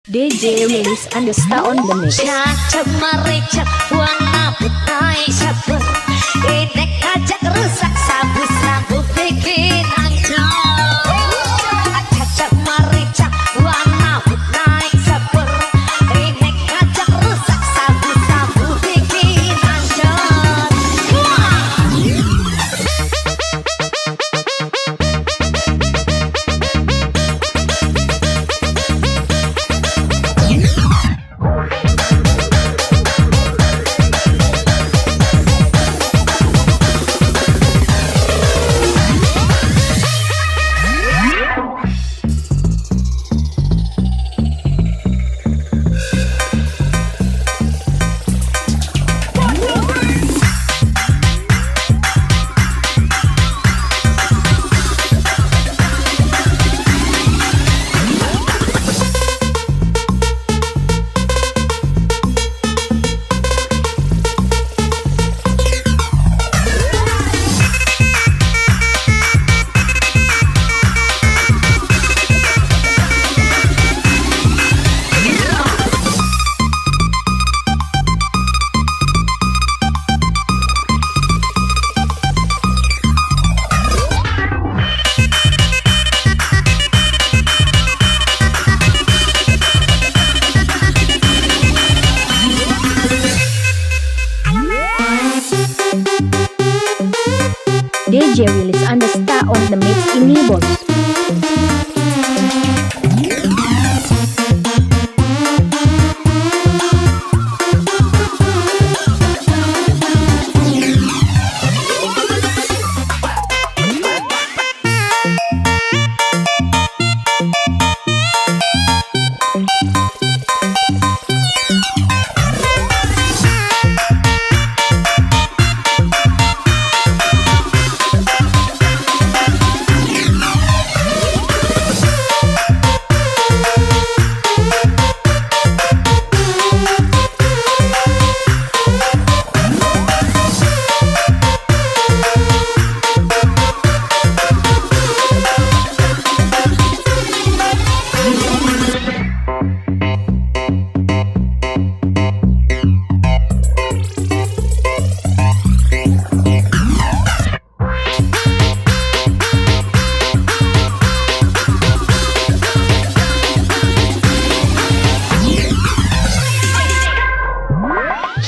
DJ Willis Andesta on the mix. Cacak merecak warna putih sabar, inek ajak rusak sabu-sabu bikin hancur. Cacak merecak warna putih sabar, inek ajak rusak sabu-sabu bikin hancur. DJ Willis Andesta on the mix ini bos.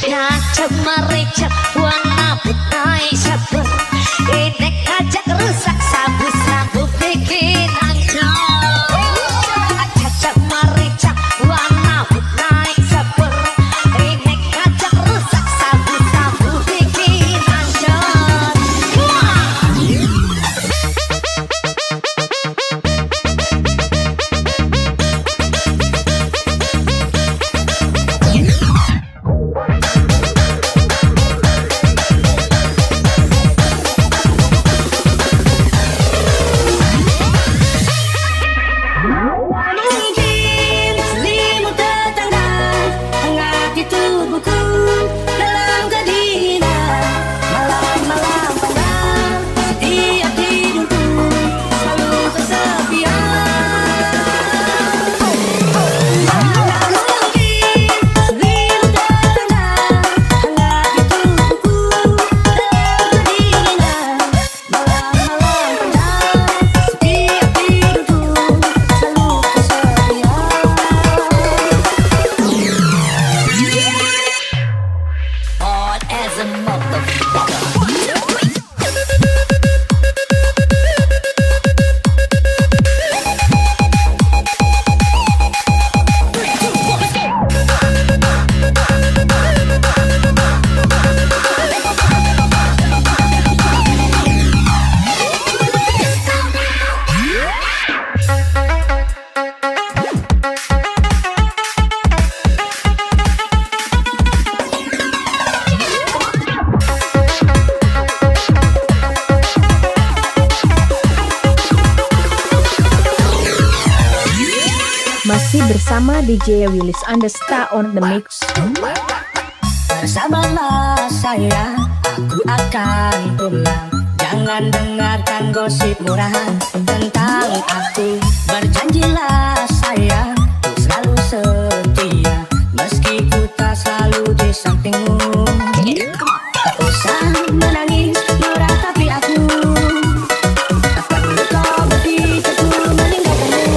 Cacak merecak warna putih sabar, inek ajak rusak sabu-sabu bikin hancur. Cacak merecak warna putih sabar, inek ajak rusak sabu-sabu bikin hancur. Masih bersama DJ Willis Andesta on the mix. Bersamalah saya, aku akan pulang. Jangan dengarkan gosip murahan tentang aku. Berjanjilah sayang, selalu cinta selalu di sampingmu. Tak usah menangis, marah tapi aku tak perlu kau berpikirku meninggalkanmu.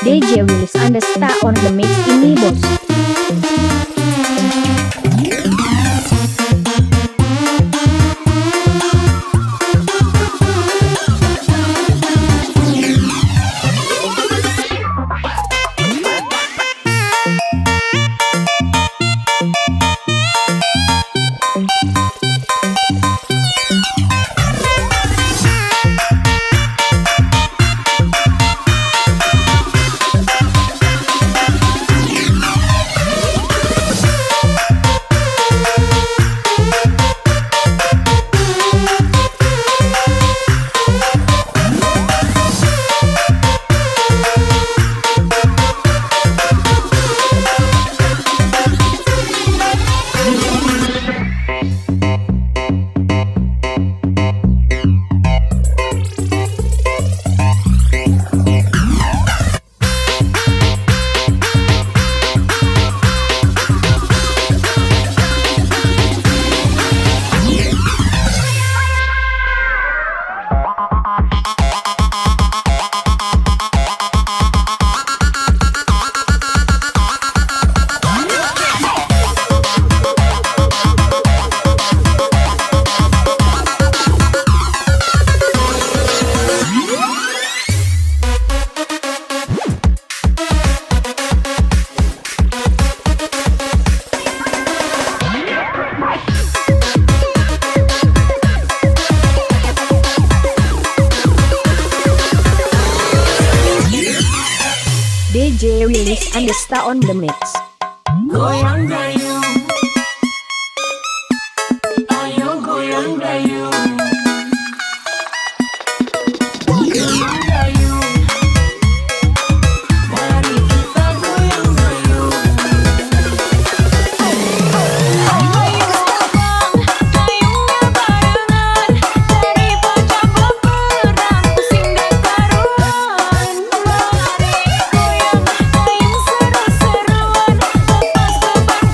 DJ Willis Andesta on the mix ini bos. DJ Willis Andesta on the mix. Goyang dayung, ayo goyang dayung. Goyang dayung, mari kita goyang dayung. Ayo sabang, dayungnya barengan, dari pojok perang pusing dan karuan. Mari goyang, main seru-seruan, lepas beban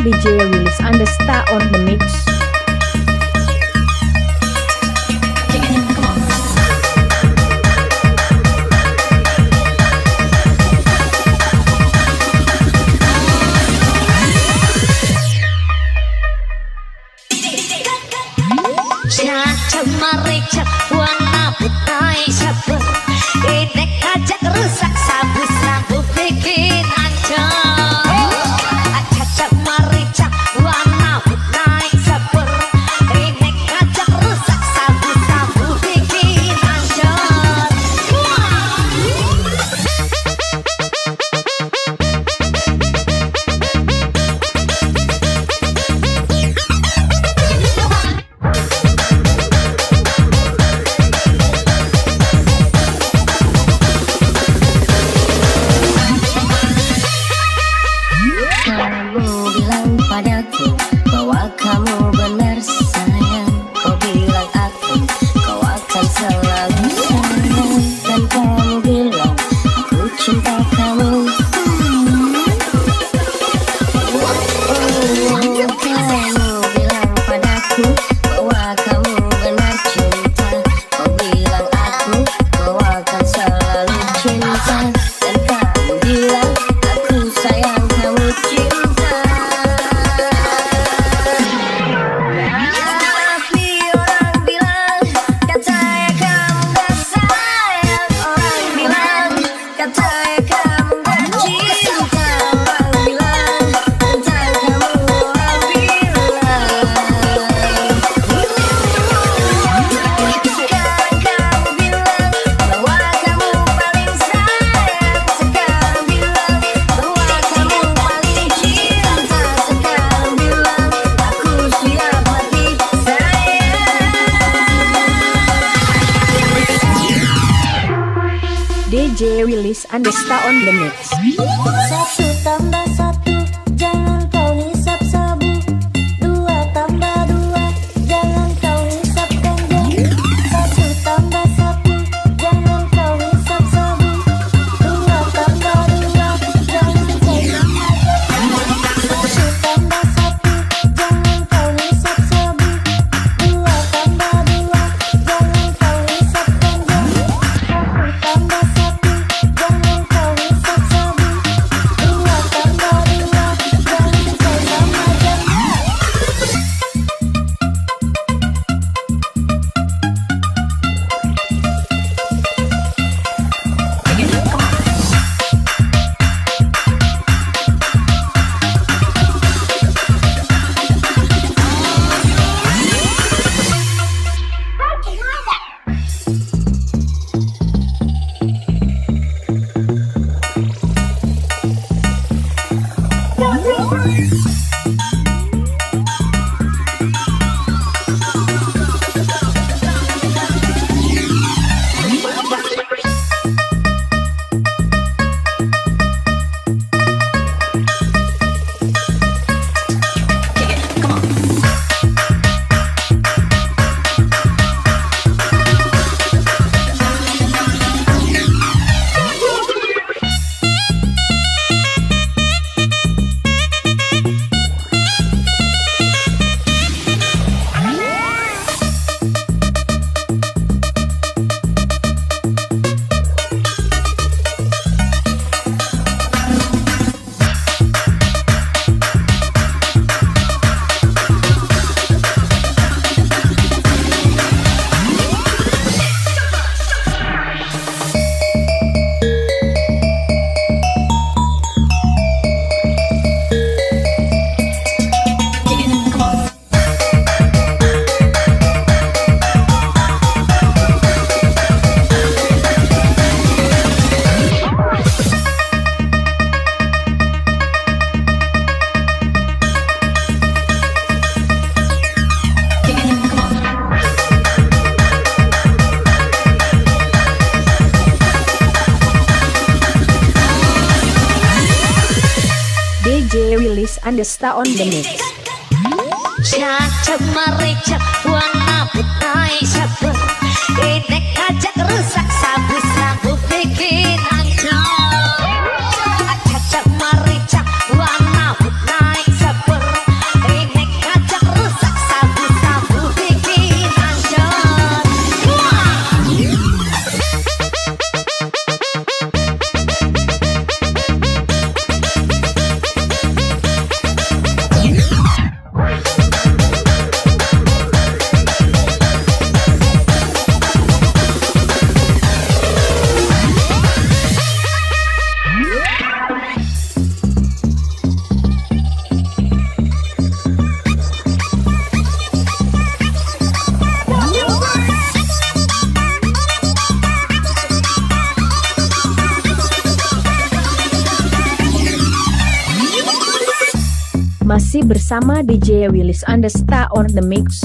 DJ Willis and the Star on the mix. Caca marica warna putih sabar Idek ajak rusak sabu-sabu bikin ancur Caca marica warna putih sabar Idek ajak rusak sabu-sabu bikin ancur Kamu bilang padaku bahwa kamu benar sayang. Kau bilang aku kau akan selalu sayang. Dan kamu bilang aku cinta kamu. Kamu bilang padaku bahwa kamu benar cinta. Kau bilang aku kau akan selalu cinta. Dan kamu bilang aku sayang kamu cinta. Tapi orang bilang katanya kamu gak sayang. Orang bilang katanya kamu gak cinta. Orang bilang tentang kamu. Orang bilang sekarang kamu bilang bahwa kamu paling sayang. Sekarang bilang bahwa kamu paling cinta. Sekarang bilang aku siap mati DJ Willis and the Star on the mix. Satu tambah satu, jangan kau hisap sabu. Dua tambah dua, jangan kau hisap ganja. Satu tambah satu, jangan kau hisap sabu. Dua tambah dua, jangan kau hisap ganja. Satu tambah satu, jangan kau hisap sabu. Dua tambah dua, jangan kau hisap ganja. Satu tambah satu, jangan kau hisap sabu. Dua tambah dua, jangan kau sama janda. DJ Willis and the Star on the mix. Caca marica warna putih sabar Idek ajak rusak sabu-sabu bikin ancur Caca marica warna putih sabar Masih bersama DJ Willis Andesta on the mix.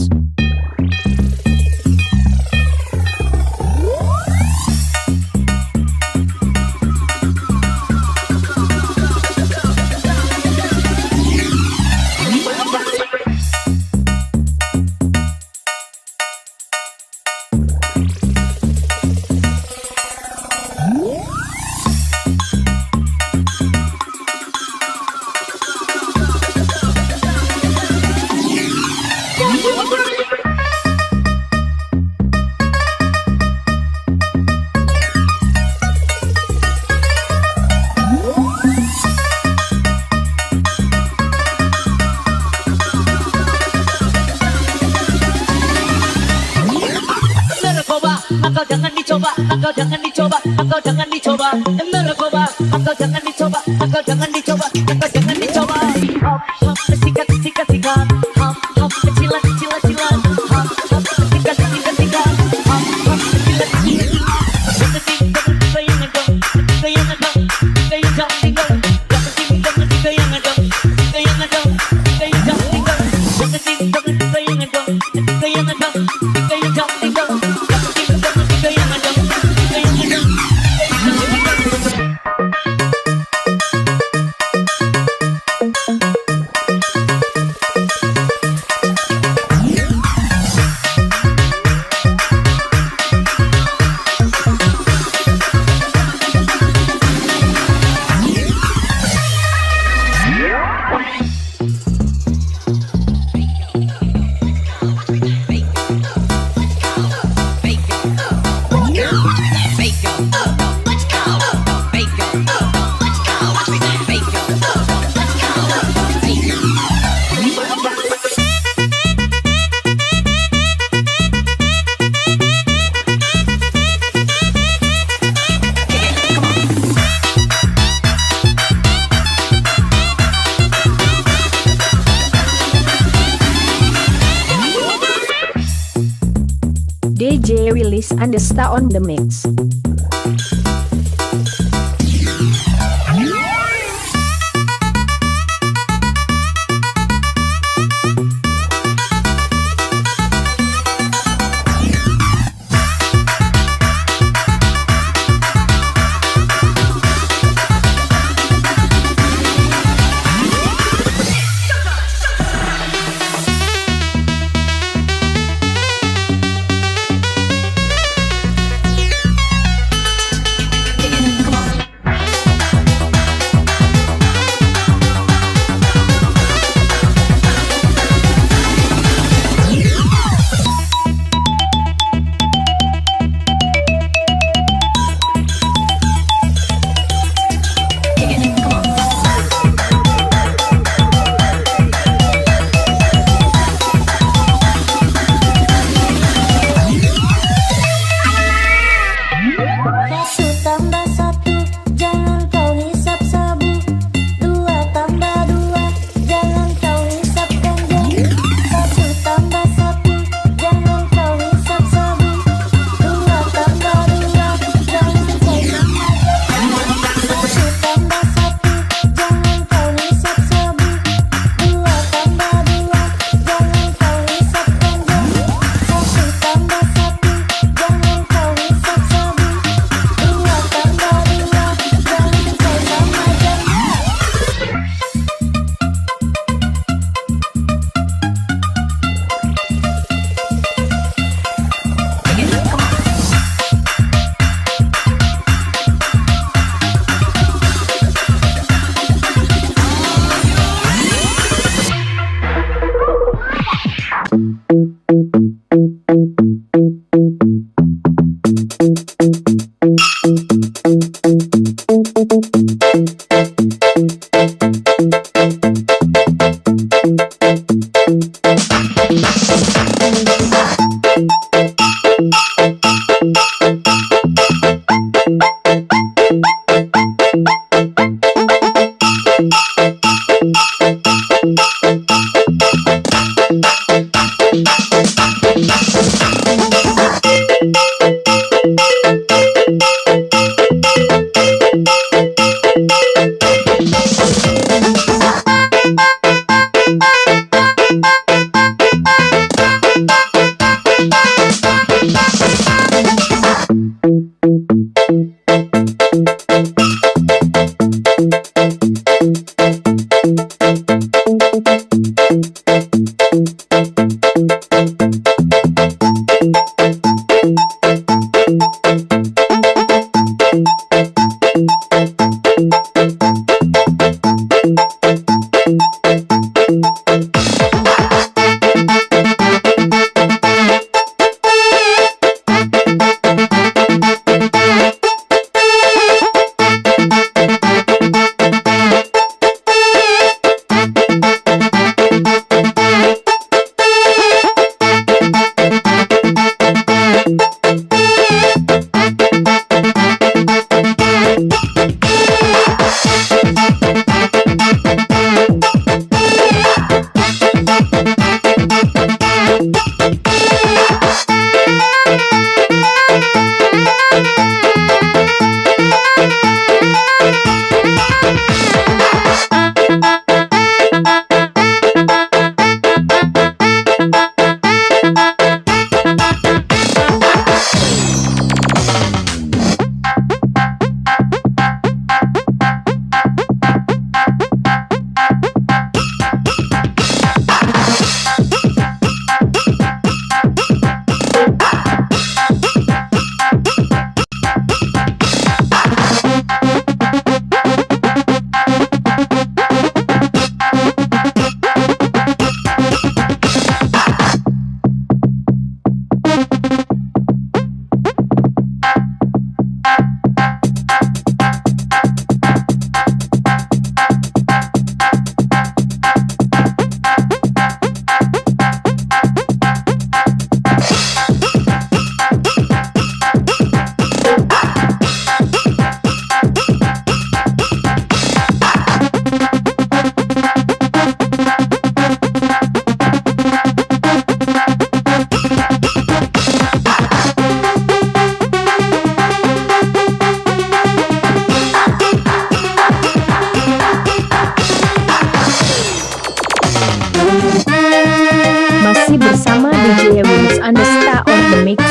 Engkau jangan dicoba, engkau jangan dicoba, engkau jangan dicoba. Narkoba, engkau jangan dicoba, engkau jangan dicoba, engkau jangan dicoba. Hop hop sikat sikat sikat, hop hop cilat cilat cilat, hop hop sikat sikat sikat, hop hop cilat cilat. Jangan tinggal bayang dong, bayang dong, bayang dong tinggal. Jangan tinggal bayang dong, bayang dong, bayang dong tinggal. Jangan tinggal bayang dong, bayang dong, bayang dong tinggal. DJ Willis Andesta on the mix. Masih bersama DJ Willis Andesta on the mix.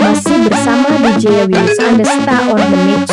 Masih bersama DJ Willis Andesta on the mix.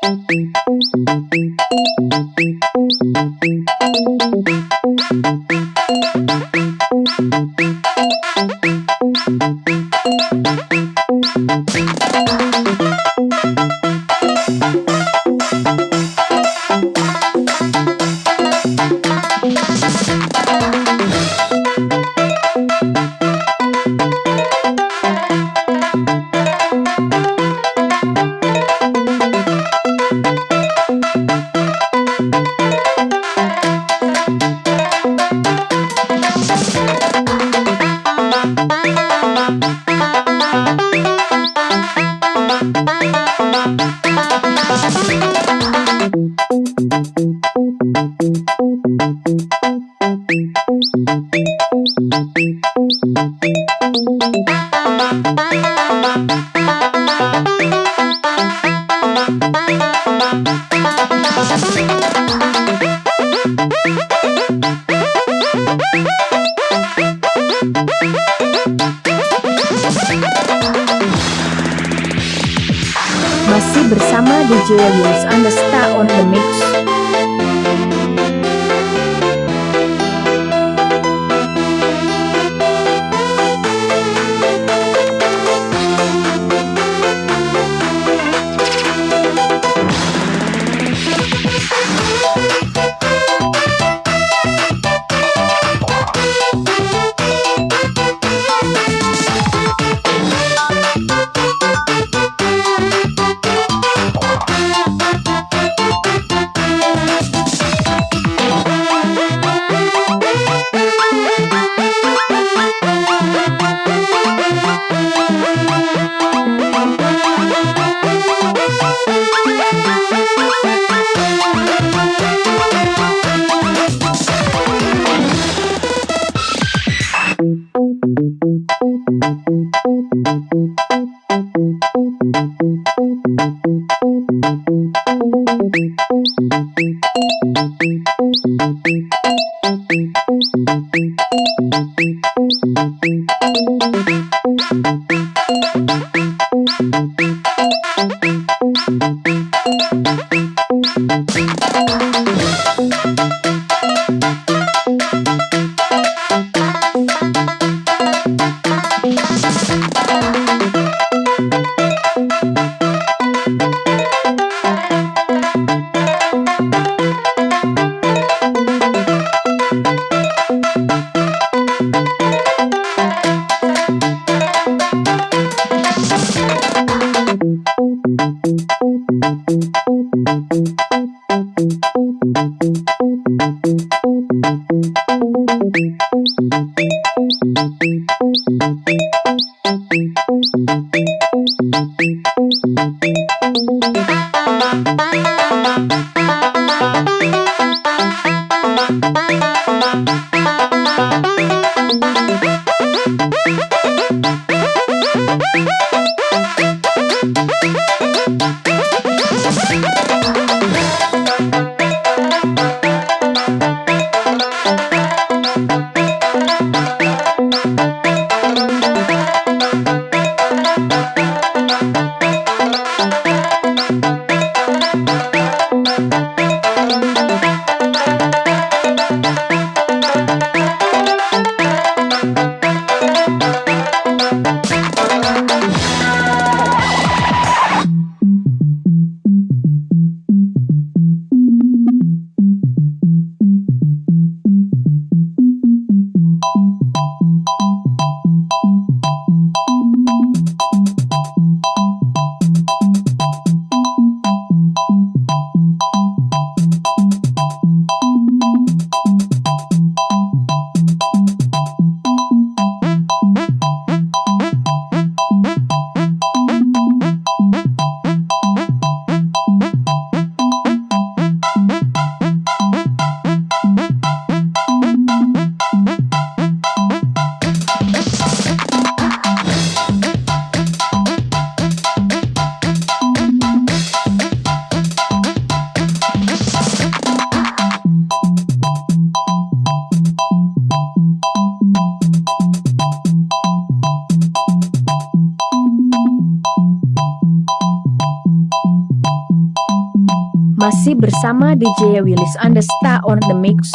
Thank you. Masih bersama DJ Willis Andesta on the mix. Masih bersama DJ Willis Andesta on the mix.